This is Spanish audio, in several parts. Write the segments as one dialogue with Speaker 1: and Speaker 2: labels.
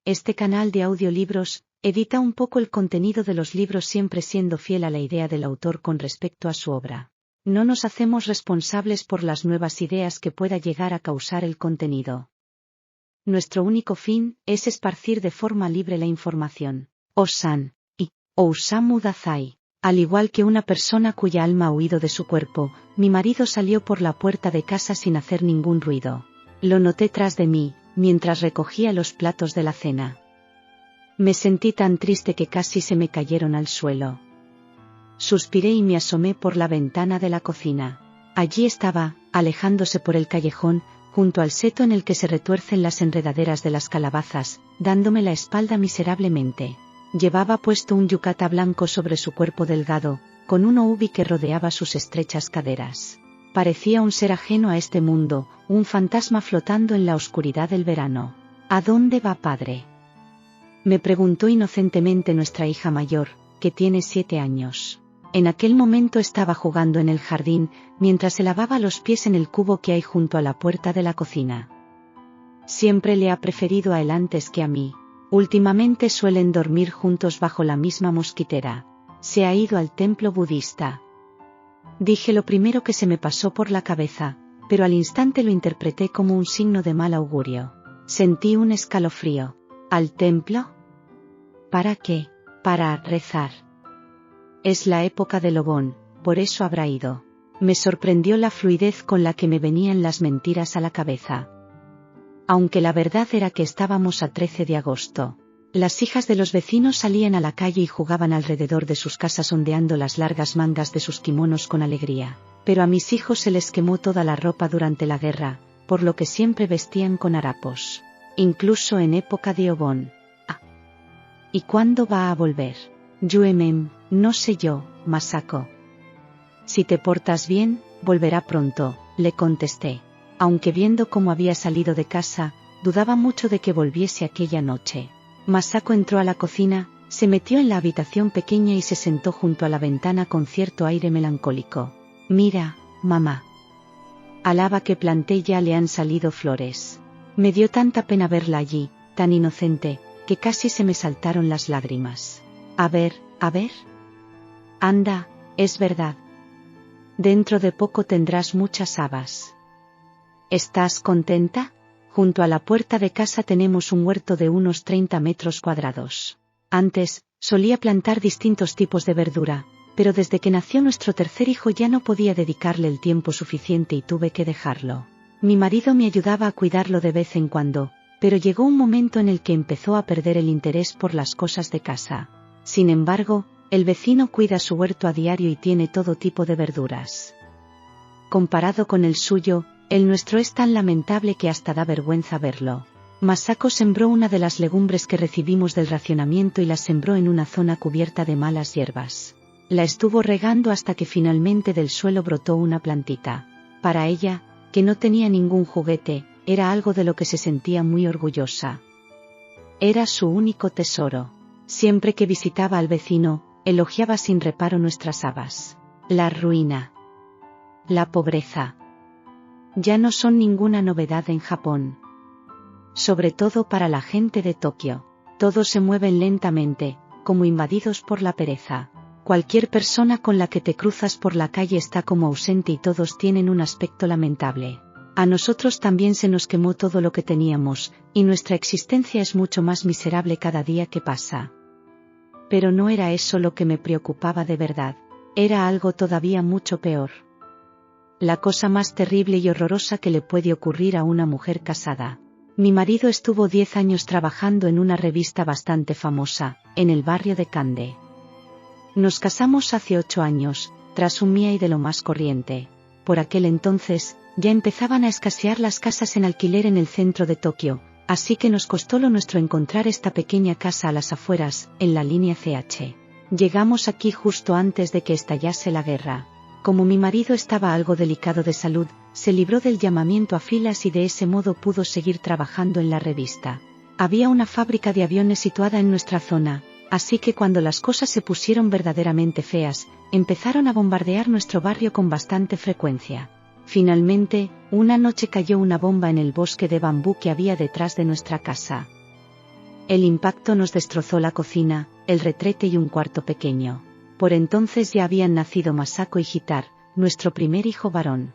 Speaker 1: Este canal de audiolibros edita un poco el contenido de los libros, siempre siendo fiel a la idea del autor con respecto a su obra. No nos hacemos responsables por las nuevas ideas que pueda llegar a causar el contenido. Nuestro único fin es esparcir de forma libre la información. Osan y Osamu Dazai. Al igual que una persona cuya alma ha huido de su cuerpo, mi marido salió por la puerta de casa sin hacer ningún ruido. Lo noté tras de mí, mientras recogía los platos de la cena. Me sentí tan triste que casi se me cayeron al suelo. Suspiré y me asomé por la ventana de la cocina. Allí estaba, alejándose por el callejón, junto al seto en el que se retuercen las enredaderas de las calabazas, dándome la espalda miserablemente. Llevaba puesto un yucata blanco sobre su cuerpo delgado, con un obi que rodeaba sus estrechas caderas. Parecía un ser ajeno a este mundo, un fantasma flotando en la oscuridad del verano. ¿A dónde va, padre?, me preguntó inocentemente nuestra hija mayor, que tiene 7 años. En aquel momento estaba jugando en el jardín, mientras se lavaba los pies en el cubo que hay junto a la puerta de la cocina. Siempre le ha preferido a él antes que a mí. Últimamente suelen dormir juntos bajo la misma mosquitera. Se ha ido al templo budista. Dije lo primero que se me pasó por la cabeza, pero al instante lo interpreté como un signo de mal augurio. Sentí un escalofrío. ¿Al templo? ¿Para qué? Para rezar. Es la época del Obon, por eso habrá ido. Me sorprendió la fluidez con la que me venían las mentiras a la cabeza. Aunque la verdad era que estábamos a 13 de agosto. Las hijas de los vecinos salían a la calle y jugaban alrededor de sus casas ondeando las largas mangas de sus kimonos con alegría. Pero a mis hijos se les quemó toda la ropa durante la guerra, por lo que siempre vestían con harapos. Incluso en época de Obon. ¿Y cuándo va a volver? No sé yo, Masako. Si te portas bien, volverá pronto, le contesté. Aunque viendo cómo había salido de casa, dudaba mucho de que volviese aquella noche. Masako entró a la cocina, se metió en la habitación pequeña y se sentó junto a la ventana con cierto aire melancólico. Mira, mamá. Al haba que planté ya le han salido flores. Me dio tanta pena verla allí, tan inocente, que casi se me saltaron las lágrimas. A ver. Anda, es verdad. Dentro de poco tendrás muchas habas. ¿Estás contenta? Junto a la puerta de casa tenemos un huerto de unos 30 metros cuadrados. Antes, solía plantar distintos tipos de verdura, pero desde que nació nuestro tercer hijo ya no podía dedicarle el tiempo suficiente y tuve que dejarlo. Mi marido me ayudaba a cuidarlo de vez en cuando, pero llegó un momento en el que empezó a perder el interés por las cosas de casa. Sin embargo, el vecino cuida su huerto a diario y tiene todo tipo de verduras. Comparado con el suyo, el nuestro es tan lamentable que hasta da vergüenza verlo. Masako sembró una de las legumbres que recibimos del racionamiento y la sembró en una zona cubierta de malas hierbas. La estuvo regando hasta que finalmente del suelo brotó una plantita. Para ella, que no tenía ningún juguete, era algo de lo que se sentía muy orgullosa. Era su único tesoro. Siempre que visitaba al vecino, elogiaba sin reparo nuestras habas. La ruina. La pobreza. Ya no son ninguna novedad en Japón. Sobre todo para la gente de Tokio. Todos se mueven lentamente, como invadidos por la pereza. Cualquier persona con la que te cruzas por la calle está como ausente y todos tienen un aspecto lamentable. A nosotros también se nos quemó todo lo que teníamos, y nuestra existencia es mucho más miserable cada día que pasa. Pero no era eso lo que me preocupaba de verdad. Era algo todavía mucho peor. La cosa más terrible y horrorosa que le puede ocurrir a una mujer casada. Mi marido estuvo 10 años trabajando en una revista bastante famosa, en el barrio de Kande. Nos casamos hace 8 años, tras un Miai de lo más corriente. Por aquel entonces, ya empezaban a escasear las casas en alquiler en el centro de Tokio, así que nos costó lo nuestro encontrar esta pequeña casa a las afueras, en la línea CH. Llegamos aquí justo antes de que estallase la guerra. Como mi marido estaba algo delicado de salud, se libró del llamamiento a filas y de ese modo pudo seguir trabajando en la revista. Había una fábrica de aviones situada en nuestra zona, así que cuando las cosas se pusieron verdaderamente feas, empezaron a bombardear nuestro barrio con bastante frecuencia. Finalmente, una noche cayó una bomba en el bosque de bambú que había detrás de nuestra casa. El impacto nos destrozó la cocina, el retrete y un cuarto pequeño. Por entonces ya habían nacido Masako y Hitar, nuestro primer hijo varón.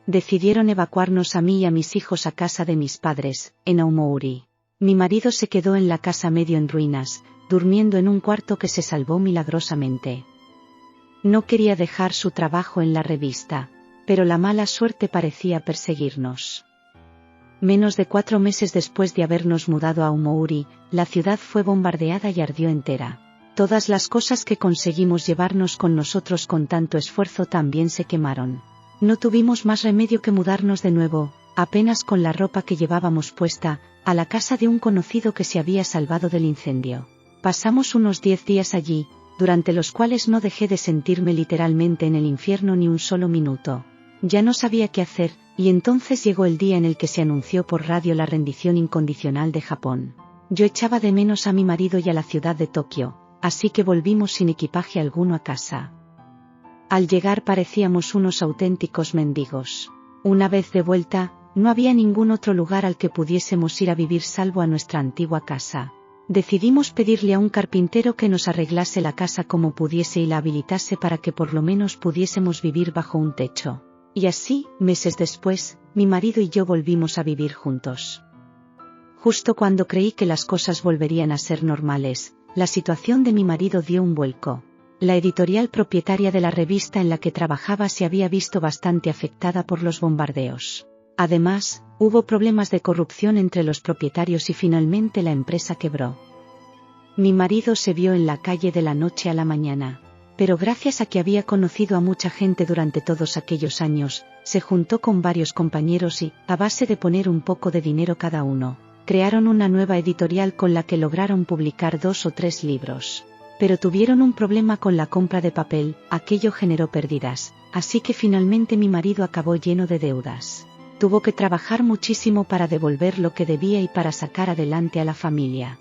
Speaker 1: Decidieron evacuarnos a mí y a mis hijos a casa de mis padres, en Aomouri. Mi marido se quedó en la casa medio en ruinas, durmiendo en un cuarto que se salvó milagrosamente. No quería dejar su trabajo en la revista, pero la mala suerte parecía perseguirnos. Menos de 4 meses después de habernos mudado a Aomouri, la ciudad fue bombardeada y ardió entera. Todas las cosas que conseguimos llevarnos con nosotros con tanto esfuerzo también se quemaron. No tuvimos más remedio que mudarnos de nuevo, apenas con la ropa que llevábamos puesta, a la casa de un conocido que se había salvado del incendio. Pasamos unos 10 días allí, durante los cuales no dejé de sentirme literalmente en el infierno ni un solo minuto. Ya no sabía qué hacer, y entonces llegó el día en el que se anunció por radio la rendición incondicional de Japón. Yo echaba de menos a mi marido y a la ciudad de Tokio, así que volvimos sin equipaje alguno a casa. Al llegar parecíamos unos auténticos mendigos. Una vez de vuelta, no había ningún otro lugar al que pudiésemos ir a vivir salvo a nuestra antigua casa. Decidimos pedirle a un carpintero que nos arreglase la casa como pudiese y la habilitase para que por lo menos pudiésemos vivir bajo un techo. Y así, meses después, mi marido y yo volvimos a vivir juntos. Justo cuando creí que las cosas volverían a ser normales, la situación de mi marido dio un vuelco. La editorial propietaria de la revista en la que trabajaba se había visto bastante afectada por los bombardeos. Además, hubo problemas de corrupción entre los propietarios y finalmente la empresa quebró. Mi marido se vio en la calle de la noche a la mañana. Pero gracias a que había conocido a mucha gente durante todos aquellos años, se juntó con varios compañeros y, a base de poner un poco de dinero cada uno, crearon una nueva editorial con la que lograron publicar 2 o 3 libros. Pero tuvieron un problema con la compra de papel, aquello generó pérdidas, así que finalmente mi marido acabó lleno de deudas. Tuvo que trabajar muchísimo para devolver lo que debía y para sacar adelante a la familia.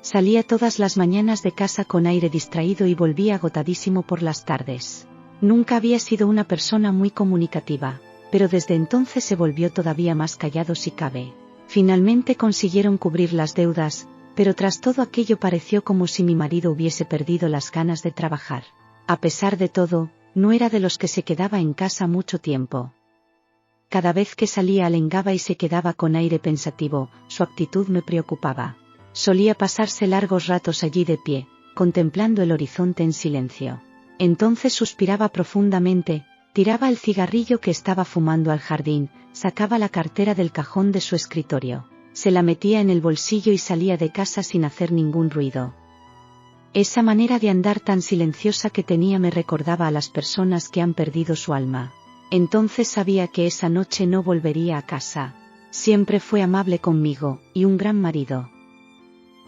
Speaker 1: Salía todas las mañanas de casa con aire distraído y volvía agotadísimo por las tardes. Nunca había sido una persona muy comunicativa, pero desde entonces se volvió todavía más callado si cabe. Finalmente consiguieron cubrir las deudas, pero tras todo aquello pareció como si mi marido hubiese perdido las ganas de trabajar. A pesar de todo, no era de los que se quedaba en casa mucho tiempo. Cada vez que salía alengaba y se quedaba con aire pensativo, su actitud me preocupaba. Solía pasarse largos ratos allí de pie, contemplando el horizonte en silencio. Entonces suspiraba profundamente, tiraba el cigarrillo que estaba fumando al jardín, sacaba la cartera del cajón de su escritorio, se la metía en el bolsillo y salía de casa sin hacer ningún ruido. Esa manera de andar tan silenciosa que tenía me recordaba a las personas que han perdido su alma. Entonces sabía que esa noche no volvería a casa. Siempre fue amable conmigo, y un gran marido.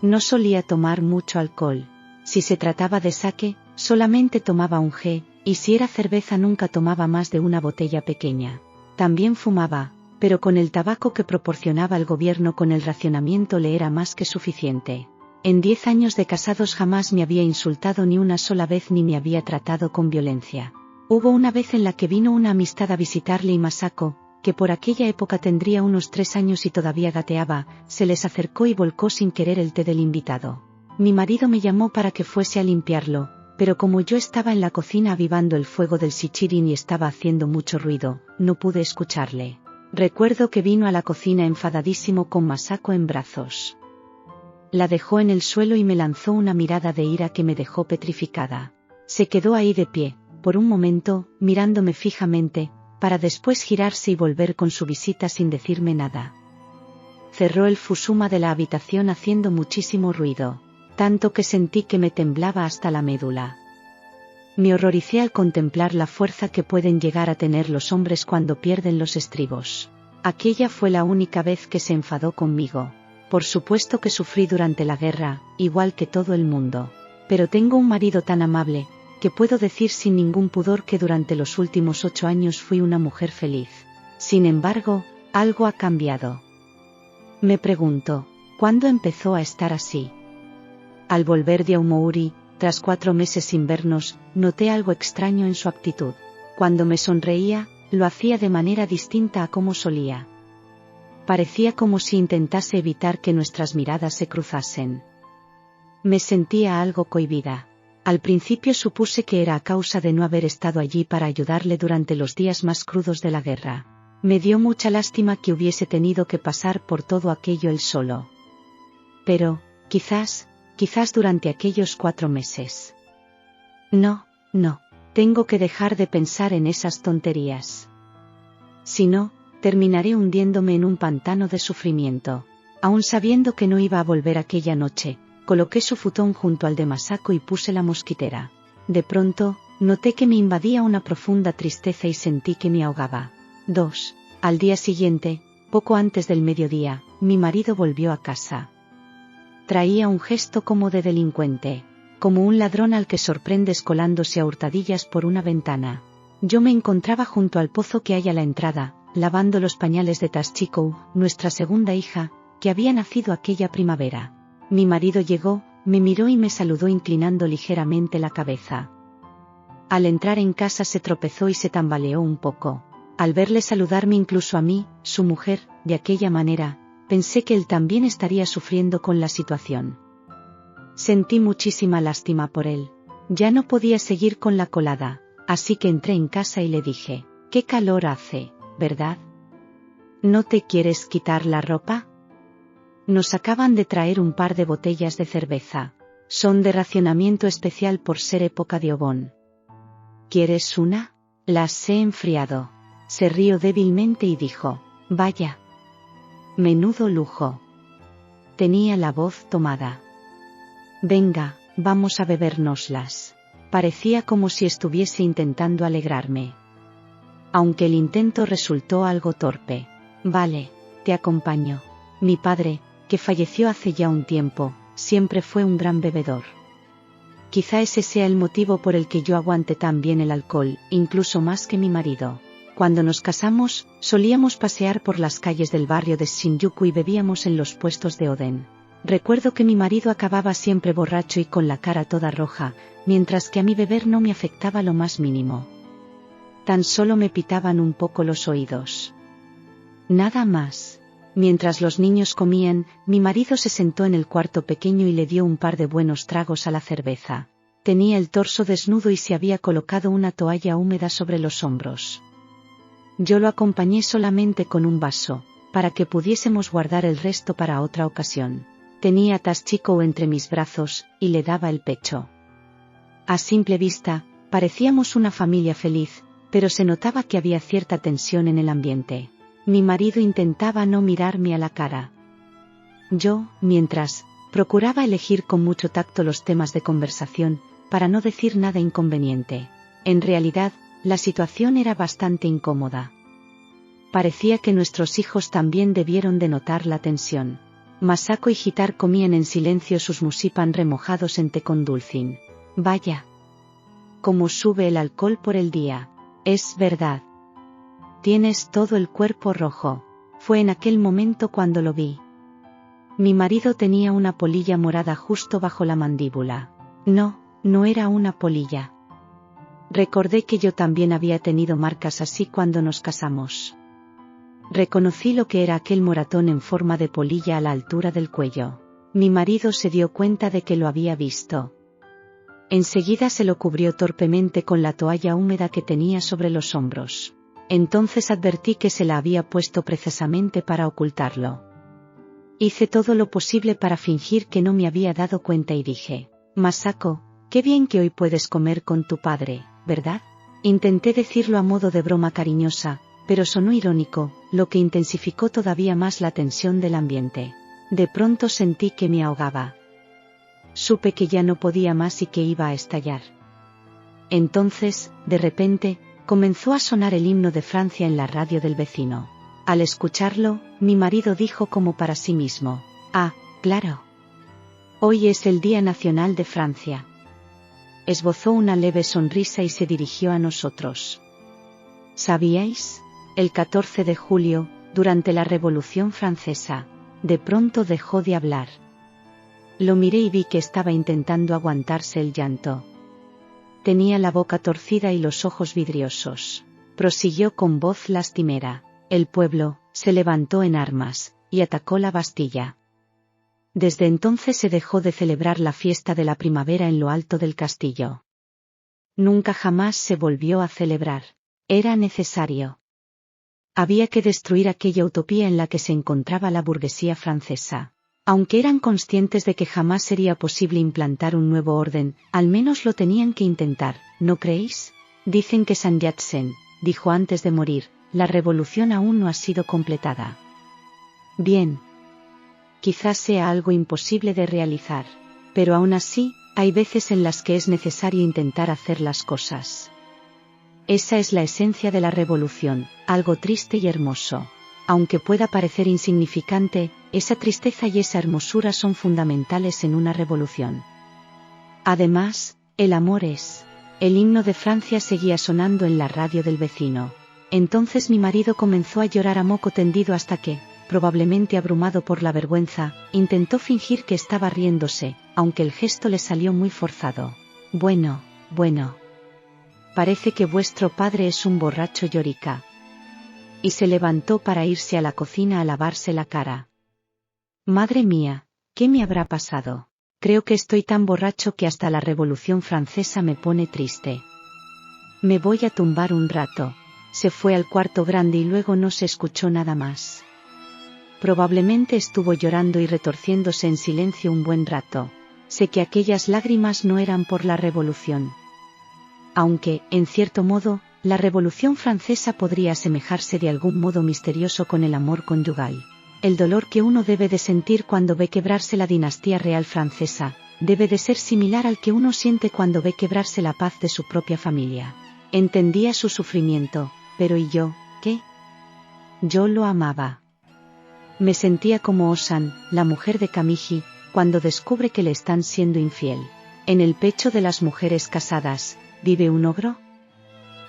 Speaker 1: No solía tomar mucho alcohol. Si se trataba de sake, solamente tomaba un G, y si era cerveza nunca tomaba más de una botella pequeña. También fumaba, pero con el tabaco que proporcionaba el gobierno con el racionamiento le era más que suficiente. En 10 años de casados jamás me había insultado ni una sola vez ni me había tratado con violencia. Hubo una vez en la que vino una amistad a visitarle y Masako, que por aquella época tendría unos 3 años y todavía gateaba, se les acercó y volcó sin querer el té del invitado. Mi marido me llamó para que fuese a limpiarlo, pero como yo estaba en la cocina avivando el fuego del shichirin y estaba haciendo mucho ruido, no pude escucharle. Recuerdo que vino a la cocina enfadadísimo con Masako en brazos. La dejó en el suelo y me lanzó una mirada de ira que me dejó petrificada. Se quedó ahí de pie, por un momento, mirándome fijamente, para después girarse y volver con su visita sin decirme nada. Cerró el fusuma de la habitación haciendo muchísimo ruido, tanto que sentí que me temblaba hasta la médula. Me horroricé al contemplar la fuerza que pueden llegar a tener los hombres cuando pierden los estribos. Aquella fue la única vez que se enfadó conmigo. Por supuesto que sufrí durante la guerra, igual que todo el mundo. Pero tengo un marido tan amable, que puedo decir sin ningún pudor que durante los últimos 8 años fui una mujer feliz. Sin embargo, algo ha cambiado. Me pregunto, ¿cuándo empezó a estar así? Al volver de Aomouri, tras 4 meses sin vernos, noté algo extraño en su actitud. Cuando me sonreía, lo hacía de manera distinta a como solía. Parecía como si intentase evitar que nuestras miradas se cruzasen. Me sentía algo cohibida. Al principio supuse que era a causa de no haber estado allí para ayudarle durante los días más crudos de la guerra. Me dio mucha lástima que hubiese tenido que pasar por todo aquello él solo. Pero, quizás durante aquellos 4 meses. No, tengo que dejar de pensar en esas tonterías. Si no, terminaré hundiéndome en un pantano de sufrimiento. Aún sabiendo que no iba a volver aquella noche, coloqué su futón junto al de Masako y puse la mosquitera. De pronto, noté que me invadía una profunda tristeza y sentí que me ahogaba. 2. Al día siguiente, poco antes del mediodía, mi marido volvió a casa. Traía un gesto como de delincuente, como un ladrón al que sorprendes colándose a hurtadillas por una ventana. Yo me encontraba junto al pozo que hay a la entrada, lavando los pañales de Tashiko, nuestra segunda hija, que había nacido aquella primavera. Mi marido llegó, me miró y me saludó inclinando ligeramente la cabeza. Al entrar en casa se tropezó y se tambaleó un poco. Al verle saludarme incluso a mí, su mujer, de aquella manera, pensé que él también estaría sufriendo con la situación. Sentí muchísima lástima por él. Ya no podía seguir con la colada, así que entré en casa y le dije, «Qué calor hace, ¿verdad? ¿No te quieres quitar la ropa? Nos acaban de traer un par de botellas de cerveza. Son de racionamiento especial por ser época de Obón. ¿Quieres una? Las he enfriado». Se rió débilmente y dijo, «Vaya. Menudo lujo». Tenía la voz tomada. «Venga, vamos a bebérnoslas». Parecía como si estuviese intentando alegrarme. Aunque el intento resultó algo torpe. «Vale, te acompaño». Mi padre, que falleció hace ya un tiempo, siempre fue un gran bebedor. Quizá ese sea el motivo por el que yo aguante tan bien el alcohol, incluso más que mi marido. Cuando nos casamos, solíamos pasear por las calles del barrio de Shinjuku y bebíamos en los puestos de Oden. Recuerdo que mi marido acababa siempre borracho y con la cara toda roja, mientras que a mí beber no me afectaba lo más mínimo. Tan solo me pitaban un poco los oídos. Nada más. Mientras los niños comían, mi marido se sentó en el cuarto pequeño y le dio un par de buenos tragos a la cerveza. Tenía el torso desnudo y se había colocado una toalla húmeda sobre los hombros. Yo lo acompañé solamente con un vaso, para que pudiésemos guardar el resto para otra ocasión. Tenía a Tashiko entre mis brazos, y le daba el pecho. A simple vista, parecíamos una familia feliz, pero se notaba que había cierta tensión en el ambiente. Mi marido intentaba no mirarme a la cara. Yo, mientras, procuraba elegir con mucho tacto los temas de conversación, para no decir nada inconveniente. En realidad, la situación era bastante incómoda. Parecía que nuestros hijos también debieron de notar la tensión. Masako y Hitar comían en silencio sus musipan remojados en té con dulcín. Vaya. Cómo sube el alcohol por el día. Es verdad. Tienes todo el cuerpo rojo. Fue en aquel momento cuando lo vi. Mi marido tenía una polilla morada justo bajo la mandíbula. No era una polilla. Recordé que yo también había tenido marcas así cuando nos casamos. Reconocí lo que era aquel moratón en forma de polilla a la altura del cuello. Mi marido se dio cuenta de que lo había visto. Enseguida se lo cubrió torpemente con la toalla húmeda que tenía sobre los hombros. Entonces advertí que se la había puesto precisamente para ocultarlo. Hice todo lo posible para fingir que no me había dado cuenta y dije, «Masako, qué bien que hoy puedes comer con tu padre, ¿verdad?» Intenté decirlo a modo de broma cariñosa, pero sonó irónico, lo que intensificó todavía más la tensión del ambiente. De pronto sentí que me ahogaba. Supe que ya no podía más y que iba a estallar. Entonces, de repente, comenzó a sonar el himno de Francia en la radio del vecino. Al escucharlo, mi marido dijo como para sí mismo, «Ah, claro. Hoy es el Día Nacional de Francia». Esbozó una leve sonrisa y se dirigió a nosotros. ¿Sabíais? El 14 de julio, durante la Revolución Francesa, de pronto dejó de hablar. Lo miré y vi que estaba intentando aguantarse el llanto. Tenía la boca torcida y los ojos vidriosos. Prosiguió con voz lastimera. El pueblo, se levantó en armas, y atacó la Bastilla. Desde entonces se dejó de celebrar la fiesta de la primavera en lo alto del castillo. Nunca jamás se volvió a celebrar. Era necesario. Había que destruir aquella utopía en la que se encontraba la burguesía francesa. Aunque eran conscientes de que jamás sería posible implantar un nuevo orden, al menos lo tenían que intentar, ¿no creéis? Dicen que Sun Yat-sen dijo antes de morir, la revolución aún no ha sido completada. Bien. Quizás sea algo imposible de realizar. Pero aún así, hay veces en las que es necesario intentar hacer las cosas. Esa es la esencia de la revolución, algo triste y hermoso. Aunque pueda parecer insignificante, esa tristeza y esa hermosura son fundamentales en una revolución. Además, el amor es. El himno de Francia seguía sonando en la radio del vecino. Entonces mi marido comenzó a llorar a moco tendido hasta que, probablemente abrumado por la vergüenza, intentó fingir que estaba riéndose, aunque el gesto le salió muy forzado. Bueno. Parece que vuestro padre es un borracho llorica. Y se levantó para irse a la cocina a lavarse la cara. Madre mía, ¿qué me habrá pasado? Creo que estoy tan borracho que hasta la Revolución Francesa me pone triste. Me voy a tumbar un rato. Se fue al cuarto grande y luego no se escuchó nada más. Probablemente estuvo llorando y retorciéndose en silencio un buen rato. Sé que aquellas lágrimas no eran por la revolución. Aunque, en cierto modo, la Revolución Francesa podría asemejarse de algún modo misterioso con el amor conyugal. El dolor que uno debe de sentir cuando ve quebrarse la dinastía real francesa, debe de ser similar al que uno siente cuando ve quebrarse la paz de su propia familia. Entendía su sufrimiento, pero ¿y yo, qué? Yo lo amaba. Me sentía como Osan, la mujer de Kamiji, cuando descubre que le están siendo infiel. En el pecho de las mujeres casadas, ¿vive un ogro?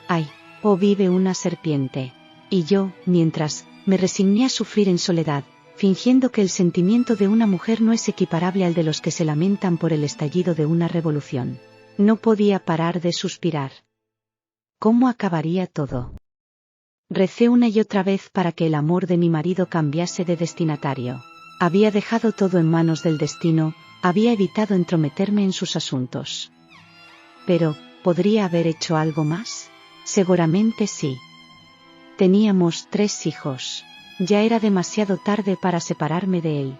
Speaker 1: ¡Ay! ¿O vive una serpiente? Y yo, mientras, me resigné a sufrir en soledad, fingiendo que el sentimiento de una mujer no es equiparable al de los que se lamentan por el estallido de una revolución. No podía parar de suspirar. ¿Cómo acabaría todo? Recé una y otra vez para que el amor de mi marido cambiase de destinatario. Había dejado todo en manos del destino, había evitado entrometerme en sus asuntos. Pero, ¿podría haber hecho algo más? Seguramente sí. Teníamos 3 hijos. Ya era demasiado tarde para separarme de él.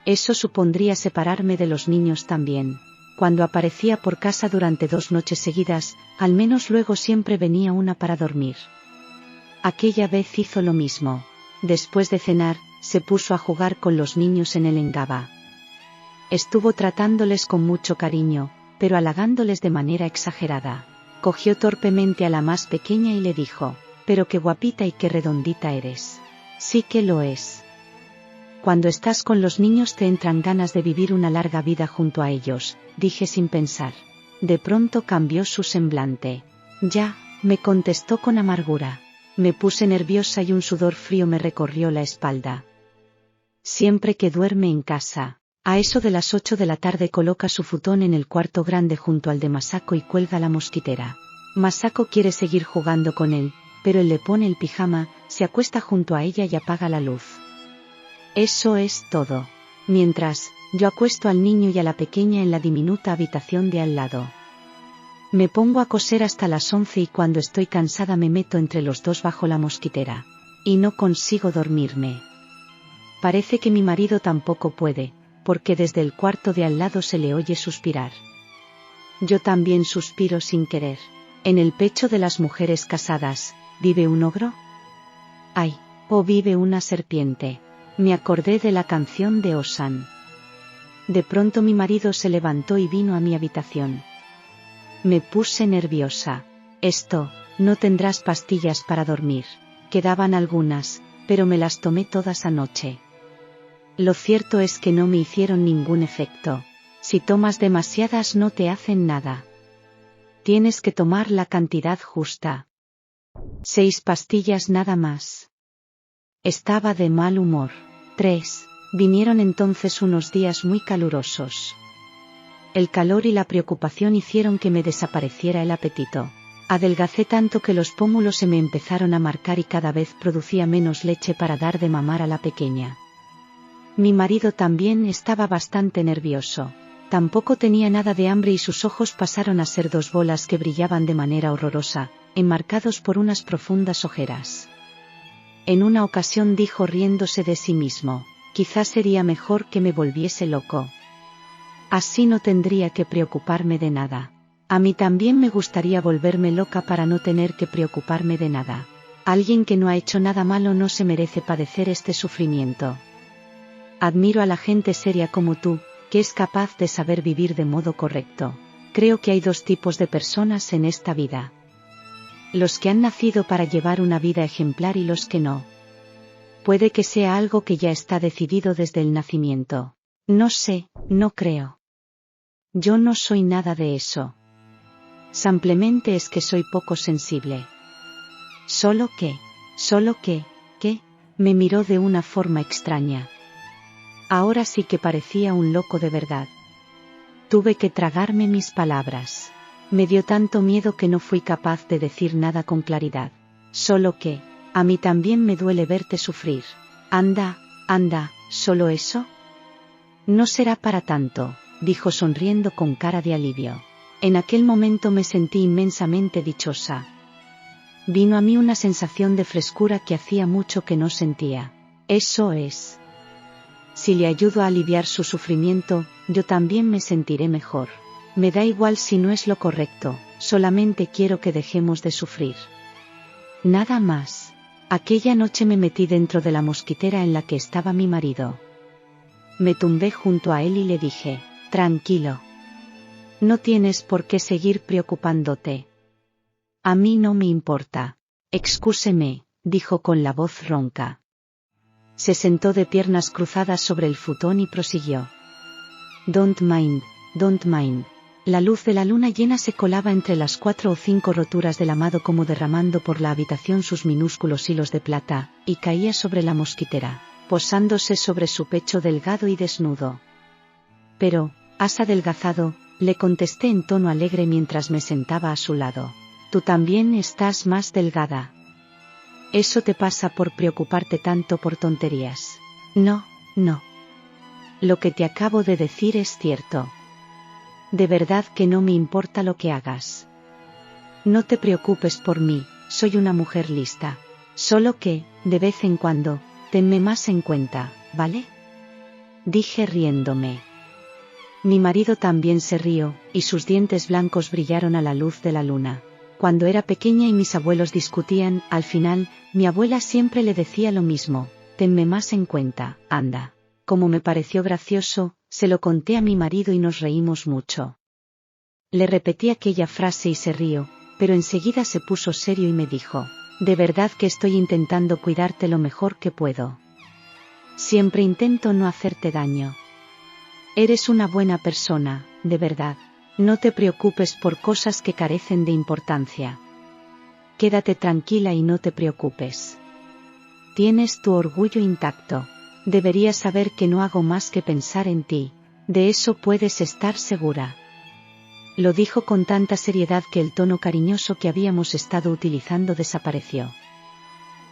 Speaker 1: Eso supondría separarme de los niños también. Cuando aparecía por casa durante 2 noches seguidas, al menos luego siempre venía una para dormir. Aquella vez hizo lo mismo. Después de cenar, se puso a jugar con los niños en el engaba. Estuvo tratándoles con mucho cariño, pero halagándoles de manera exagerada. Cogió torpemente a la más pequeña y le dijo, «Pero qué guapita y qué redondita eres». Sí que lo es. Cuando estás con los niños te entran ganas de vivir una larga vida junto a ellos, dije sin pensar. De pronto cambió su semblante. Ya, me contestó con amargura. Me puse nerviosa y un sudor frío me recorrió la espalda. Siempre que duerme en casa, a eso de las 8 de la tarde coloca su futón en el cuarto grande junto al de Masako y cuelga la mosquitera. Masako quiere seguir jugando con él, pero él le pone el pijama, se acuesta junto a ella y apaga la luz. Eso es todo. Mientras, yo acuesto al niño y a la pequeña en la diminuta habitación de al lado. Me pongo a coser hasta las 11 y cuando estoy cansada me meto entre los dos bajo la mosquitera. Y no consigo dormirme. Parece que mi marido tampoco puede, porque desde el cuarto de al lado se le oye suspirar. Yo también suspiro sin querer. En el pecho de las mujeres casadas, ¿vive un ogro? ¡Ay! ¿O vive una serpiente? Me acordé de la canción de Osan. De pronto mi marido se levantó y vino a mi habitación. Me puse nerviosa. No tendrás pastillas para dormir. Quedaban algunas, pero me las tomé todas anoche. Lo cierto es que no me hicieron ningún efecto. Si tomas demasiadas no te hacen nada. Tienes que tomar la cantidad justa. 6 pastillas nada más. Estaba de mal humor. 3. Vinieron entonces unos días muy calurosos. El calor y la preocupación hicieron que me desapareciera el apetito. Adelgacé tanto que los pómulos se me empezaron a marcar y cada vez producía menos leche para dar de mamar a la pequeña. Mi marido también estaba bastante nervioso. Tampoco tenía nada de hambre y sus ojos pasaron a ser dos bolas que brillaban de manera horrorosa, enmarcados por unas profundas ojeras. En una ocasión dijo riéndose de sí mismo, quizás sería mejor que me volviese loco. Así no tendría que preocuparme de nada. A mí también me gustaría volverme loca para no tener que preocuparme de nada. Alguien que no ha hecho nada malo no se merece padecer este sufrimiento. Admiro a la gente seria como tú, que es capaz de saber vivir de modo correcto. Creo que hay dos tipos de personas en esta vida. Los que han nacido para llevar una vida ejemplar y los que no. Puede que sea algo que ya está decidido desde el nacimiento. No sé, no creo. Yo no soy nada de eso. Simplemente es que soy poco sensible. Solo que, me miró de una forma extraña. Ahora sí que parecía un loco de verdad. Tuve que tragarme mis palabras. Me dio tanto miedo que no fui capaz de decir nada con claridad. Solo que, a mí también me duele verte sufrir. Anda, ¿solo eso? No será para tanto, dijo sonriendo con cara de alivio. En aquel momento me sentí inmensamente dichosa. Vino a mí una sensación de frescura que hacía mucho que no sentía. Eso es. Si le ayudo a aliviar su sufrimiento, yo también me sentiré mejor. Me da igual si no es lo correcto, solamente quiero que dejemos de sufrir. Nada más. Aquella noche me metí dentro de la mosquitera en la que estaba mi marido. Me tumbé junto a él y le dije, tranquilo. No tienes por qué seguir preocupándote. A mí no me importa. Excúseme, dijo con la voz ronca. Se sentó de piernas cruzadas sobre el futón y prosiguió. Don't mind. La luz de la luna llena se colaba entre las 4 o 5 roturas del amado como derramando por la habitación sus minúsculos hilos de plata, y caía sobre la mosquitera, posándose sobre su pecho delgado y desnudo. Pero, has adelgazado, le contesté en tono alegre mientras me sentaba a su lado. Tú también estás más delgada. Eso te pasa por preocuparte tanto por tonterías. No. Lo que te acabo de decir es cierto. De verdad que no me importa lo que hagas. No te preocupes por mí, soy una mujer lista. Solo que, de vez en cuando, tenme más en cuenta, ¿vale? Dije riéndome. Mi marido también se rió, y sus dientes blancos brillaron a la luz de la luna. Cuando era pequeña y mis abuelos discutían, al final, mi abuela siempre le decía lo mismo, tenme más en cuenta, anda. Como me pareció gracioso, se lo conté a mi marido y nos reímos mucho. Le repetí aquella frase y se rió, pero enseguida se puso serio y me dijo, de verdad que estoy intentando cuidarte lo mejor que puedo. Siempre intento no hacerte daño. Eres una buena persona, de verdad. No te preocupes por cosas que carecen de importancia. Quédate tranquila y no te preocupes. Tienes tu orgullo intacto. Deberías saber que no hago más que pensar en ti. De eso puedes estar segura. Lo dijo con tanta seriedad que el tono cariñoso que habíamos estado utilizando desapareció.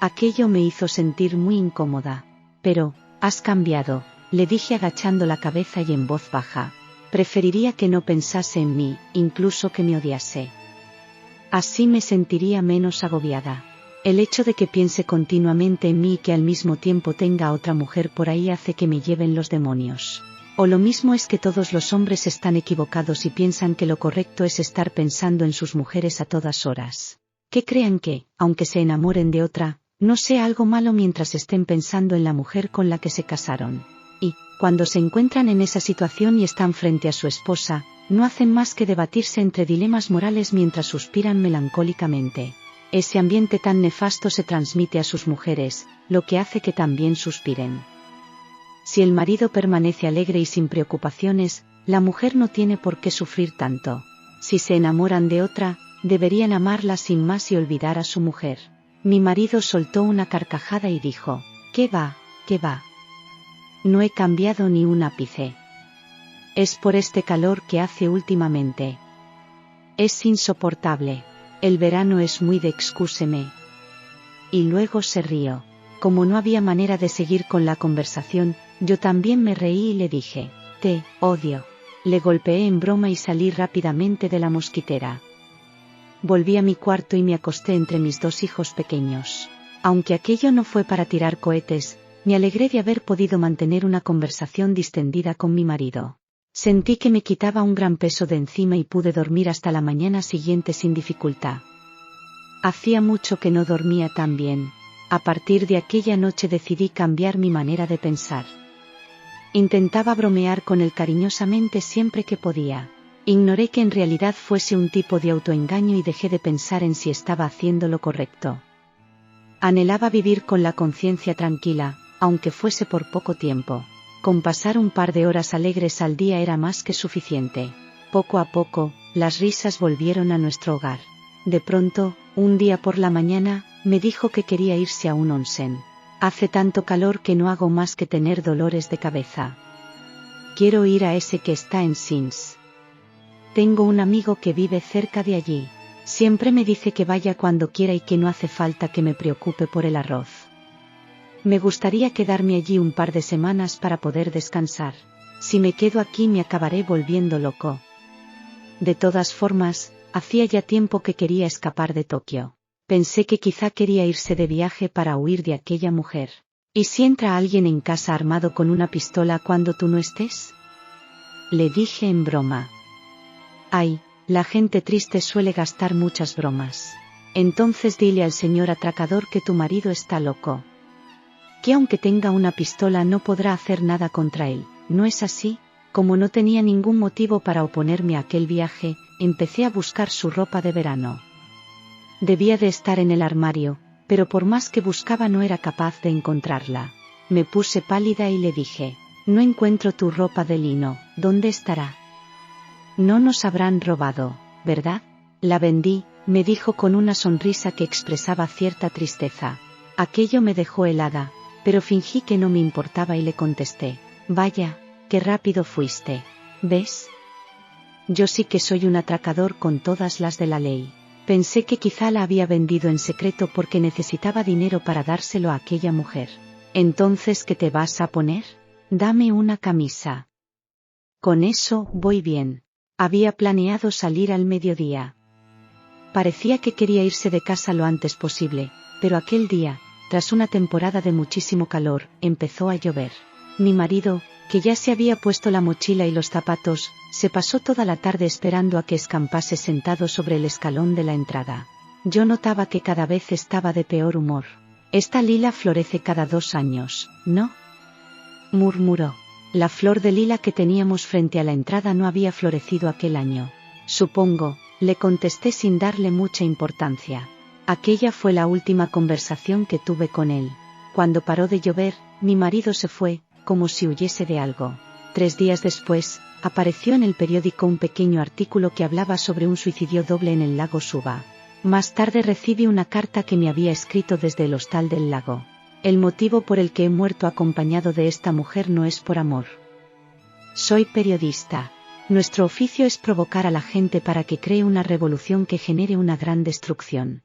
Speaker 1: Aquello me hizo sentir muy incómoda. Pero, has cambiado, le dije agachando la cabeza y en voz baja. Preferiría que no pensase en mí, incluso que me odiase. Así me sentiría menos agobiada. El hecho de que piense continuamente en mí y que al mismo tiempo tenga a otra mujer por ahí hace que me lleven los demonios. O lo mismo es que todos los hombres están equivocados y piensan que lo correcto es estar pensando en sus mujeres a todas horas. Que crean que, aunque se enamoren de otra, no sea algo malo mientras estén pensando en la mujer con la que se casaron. Y, cuando se encuentran en esa situación y están frente a su esposa, no hacen más que debatirse entre dilemas morales mientras suspiran melancólicamente. Ese ambiente tan nefasto se transmite a sus mujeres, lo que hace que también suspiren. Si el marido permanece alegre y sin preocupaciones, la mujer no tiene por qué sufrir tanto. Si se enamoran de otra, deberían amarla sin más y olvidar a su mujer. Mi marido soltó una carcajada y dijo, ¿qué va? No he cambiado ni un ápice. Es por este calor que hace últimamente. Es insoportable. El verano es muy de excúseme. Y luego se rió. Como no había manera de seguir con la conversación, yo también me reí y le dije, te odio. Le golpeé en broma y salí rápidamente de la mosquitera. Volví a mi cuarto y me acosté entre mis 2 hijos pequeños. Aunque aquello no fue para tirar cohetes, me alegré de haber podido mantener una conversación distendida con mi marido. Sentí que me quitaba un gran peso de encima y pude dormir hasta la mañana siguiente sin dificultad. Hacía mucho que no dormía tan bien. A partir de aquella noche decidí cambiar mi manera de pensar. Intentaba bromear con él cariñosamente siempre que podía. Ignoré que en realidad fuese un tipo de autoengaño y dejé de pensar en si estaba haciendo lo correcto. Anhelaba vivir con la conciencia tranquila, aunque fuese por poco tiempo. Con pasar un par de horas alegres al día era más que suficiente. Poco a poco, las risas volvieron a nuestro hogar. De pronto, un día por la mañana, me dijo que quería irse a un onsen. Hace tanto calor que no hago más que tener dolores de cabeza. Quiero ir a ese que está en Sins. Tengo un amigo que vive cerca de allí. Siempre me dice que vaya cuando quiera y que no hace falta que me preocupe por el arroz. Me gustaría quedarme allí un par de semanas para poder descansar. Si me quedo aquí me acabaré volviendo loco. De todas formas, hacía ya tiempo que quería escapar de Tokio. Pensé que quizá quería irse de viaje para huir de aquella mujer. ¿Y si entra alguien en casa armado con una pistola cuando tú no estés? Le dije en broma. Ay, la gente triste suele gastar muchas bromas. Entonces dile al señor atracador que tu marido está loco. Que aunque tenga una pistola no podrá hacer nada contra él, ¿no es así? Como no tenía ningún motivo para oponerme a aquel viaje, empecé a buscar su ropa de verano. Debía de estar en el armario, pero por más que buscaba no era capaz de encontrarla. Me puse pálida y le dije, no encuentro tu ropa de lino, ¿dónde estará? No nos habrán robado, ¿verdad? La vendí, me dijo con una sonrisa que expresaba cierta tristeza. Aquello me dejó helada, pero fingí que no me importaba y le contesté, vaya, qué rápido fuiste, ¿ves? Yo sí que soy un atracador con todas las de la ley. Pensé que quizá la había vendido en secreto porque necesitaba dinero para dárselo a aquella mujer. ¿Entonces qué te vas a poner? Dame una camisa. Con eso voy bien. Había planeado salir al mediodía. Parecía que quería irse de casa lo antes posible, pero aquel día, tras una temporada de muchísimo calor, empezó a llover. Mi marido, que ya se había puesto la mochila y los zapatos, se pasó toda la tarde esperando a que escampase sentado sobre el escalón de la entrada. Yo notaba que cada vez estaba de peor humor. Esta lila florece cada 2 años, ¿no? Murmuró. La flor de lila que teníamos frente a la entrada no había florecido aquel año. Supongo, le contesté sin darle mucha importancia. Aquella fue la última conversación que tuve con él. Cuando paró de llover, mi marido se fue, como si huyese de algo. 3 días después, apareció en el periódico un pequeño artículo que hablaba sobre un suicidio doble en el lago Suba. Más tarde recibí una carta que me había escrito desde el hostal del lago. El motivo por el que he muerto acompañado de esta mujer no es por amor. Soy periodista. Nuestro oficio es provocar a la gente para que cree una revolución que genere una gran destrucción.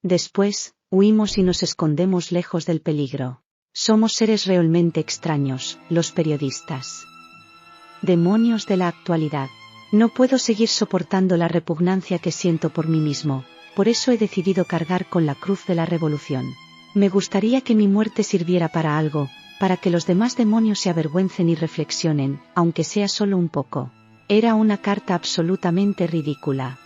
Speaker 1: Después, huimos y nos escondemos lejos del peligro. Somos seres realmente extraños, los periodistas. Demonios de la actualidad. No puedo seguir soportando la repugnancia que siento por mí mismo, por eso he decidido cargar con la cruz de la revolución. Me gustaría que mi muerte sirviera para algo, para que los demás demonios se avergüencen y reflexionen, aunque sea solo un poco. Era una carta absolutamente ridícula.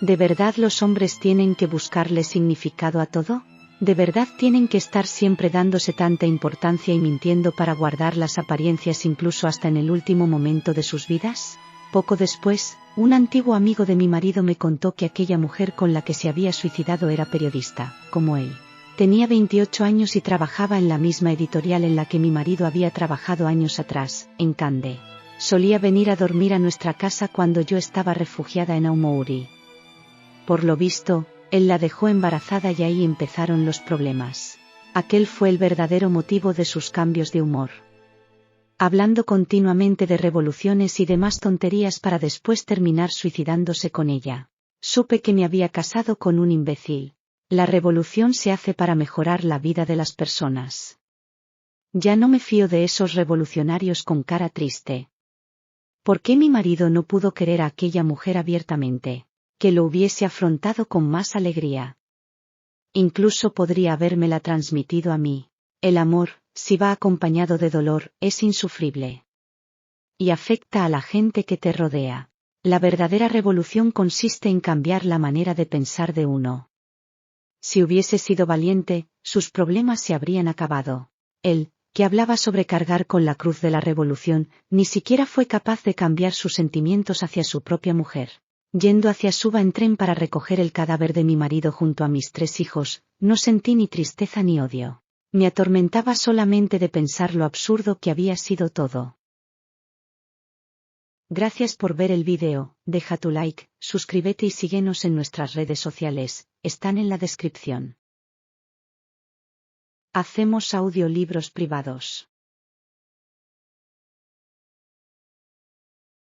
Speaker 1: ¿De verdad los hombres tienen que buscarle significado a todo? ¿De verdad tienen que estar siempre dándose tanta importancia y mintiendo para guardar las apariencias incluso hasta en el último momento de sus vidas? Poco después, un antiguo amigo de mi marido me contó que aquella mujer con la que se había suicidado era periodista, como él. Tenía 28 años y trabajaba en la misma editorial en la que mi marido había trabajado años atrás, en Kande. Solía venir a dormir a nuestra casa cuando yo estaba refugiada en Aomori. Por lo visto, él la dejó embarazada y ahí empezaron los problemas. Aquel fue el verdadero motivo de sus cambios de humor. Hablando continuamente de revoluciones y demás tonterías para después terminar suicidándose con ella. Supe que me había casado con un imbécil. La revolución se hace para mejorar la vida de las personas. Ya no me fío de esos revolucionarios con cara triste. ¿Por qué mi marido no pudo querer a aquella mujer abiertamente? Que lo hubiese afrontado con más alegría. Incluso podría habérmela transmitido a mí. El amor, si va acompañado de dolor, es insufrible. Y afecta a la gente que te rodea. La verdadera revolución consiste en cambiar la manera de pensar de uno. Si hubiese sido valiente, sus problemas se habrían acabado. Él, que hablaba sobre cargar con la cruz de la revolución, ni siquiera fue capaz de cambiar sus sentimientos hacia su propia mujer. Yendo hacia Suba en tren para recoger el cadáver de mi marido junto a mis 3 hijos, no sentí ni tristeza ni odio. Me atormentaba solamente de pensar lo absurdo que había sido todo. Gracias por ver el vídeo, deja tu like, suscríbete y síguenos en nuestras redes sociales, están en la descripción. Hacemos audiolibros privados.